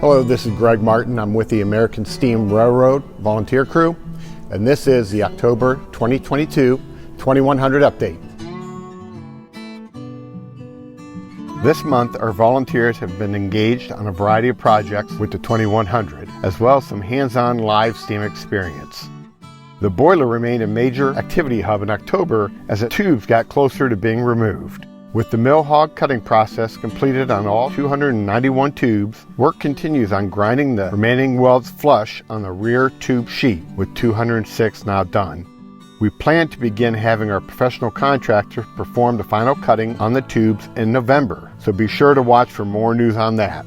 Hello, this is Greg Martin. I'm with the American Steam Railroad volunteer crew, and this is the October 2022 2100 update. This month, our volunteers have been engaged on a variety of projects with the 2100, as well as some hands-on live steam experience. The boiler remained a major activity hub in October as the tubes got closer to being removed. With the mill hog cutting process completed on all 291 tubes, work continues on grinding the remaining welds flush on the rear tube sheet, with 206 now done. We plan to begin having our professional contractors perform the final cutting on the tubes in November, so be sure to watch for more news on that.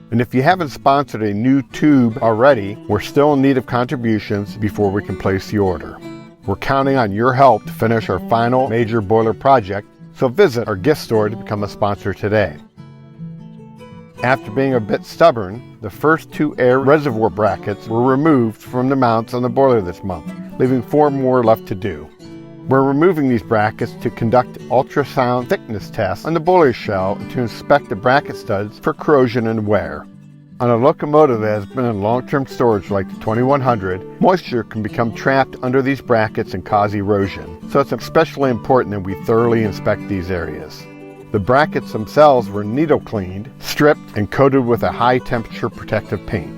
And if you haven't sponsored a new tube already, we're still in need of contributions before we can place the order. We're counting on your help to finish our final major boiler project, so visit our gift store to become a sponsor today. After being a bit stubborn, the first 2 air reservoir brackets were removed from the mounts on the boiler this month, leaving 4 more left to do. We're removing these brackets to conduct ultrasound thickness tests on the boiler shell and to inspect the bracket studs for corrosion and wear. On a locomotive that has been in long-term storage like the 2100, moisture can become trapped under these brackets and cause erosion, so it's especially important that we thoroughly inspect these areas. The brackets themselves were needle cleaned, stripped, and coated with a high-temperature protective paint.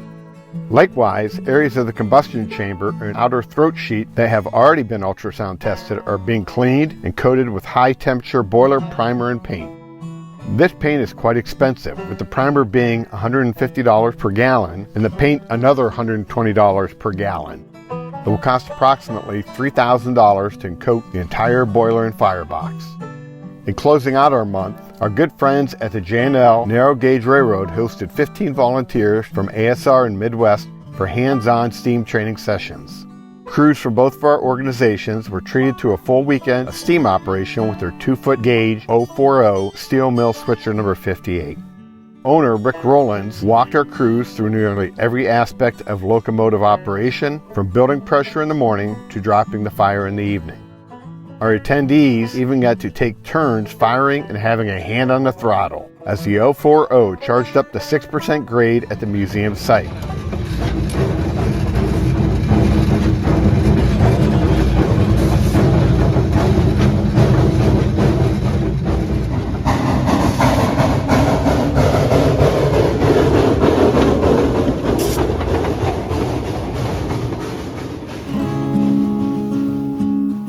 Likewise, areas of the combustion chamber and outer throat sheet that have already been ultrasound tested are being cleaned and coated with high-temperature boiler primer and paint. This paint is quite expensive, with the primer being $150 per gallon and the paint another $120 per gallon. It will cost approximately $3,000 to coat the entire boiler and firebox. In closing out our month, our good friends at the J&L Narrow Gauge Railroad hosted 15 volunteers from ASR and Midwest for hands-on steam training sessions. Crews from both of our organizations were treated to a full weekend of steam operation with their 2-foot gauge 040 steel mill switcher number 58. Owner Rick Rollins walked our crews through nearly every aspect of locomotive operation, from building pressure in the morning to dropping the fire in the evening. Our attendees even got to take turns firing and having a hand on the throttle as the 040 charged up the 6% grade at the museum site.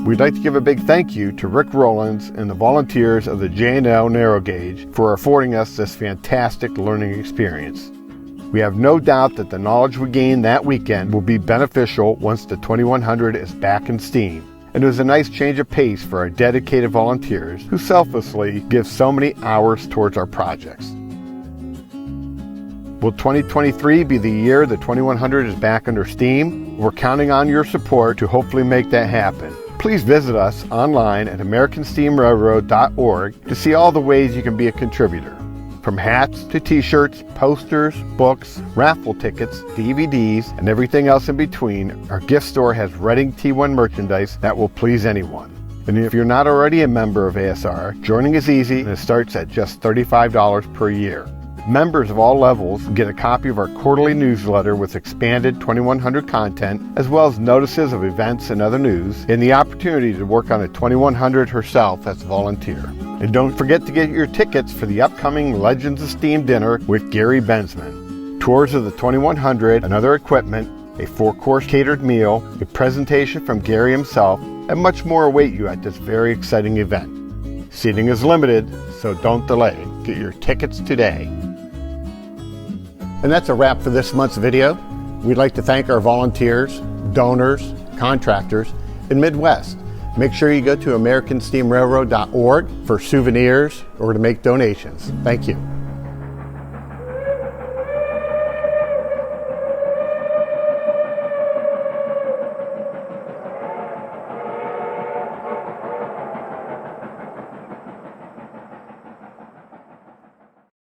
We'd like to give a big thank you to Rick Rollins and the volunteers of the J&L Narrow Gauge for affording us this fantastic learning experience. We have no doubt that the knowledge we gained that weekend will be beneficial once the 2100 is back in steam, and it was a nice change of pace for our dedicated volunteers who selflessly give so many hours towards our projects. Will 2023 be the year the 2100 is back under steam? We're counting on your support to hopefully make that happen. Please visit us online at americansteamrailroad.org to see all the ways you can be a contributor. From hats to t-shirts, posters, books, raffle tickets, DVDs, and everything else in between, our gift store has Reading T1 merchandise that will please anyone. And if you're not already a member of ASR, joining is easy and it starts at just $35 per year. Members of all levels get a copy of our quarterly newsletter with expanded 2100 content, as well as notices of events and other news, and the opportunity to work on a 2100 herself as a volunteer. And don't forget to get your tickets for the upcoming Legends of Steam dinner with Gary Bensman. Tours of the 2100 and other equipment, a 4-course catered meal, a presentation from Gary himself, and much more await you at this very exciting event. Seating is limited, so don't delay. Get your tickets today. And that's a wrap for this month's video. We'd like to thank our volunteers, donors, contractors in Midwest. Make sure you go to americansteamrailroad.org for souvenirs or to make donations. Thank you.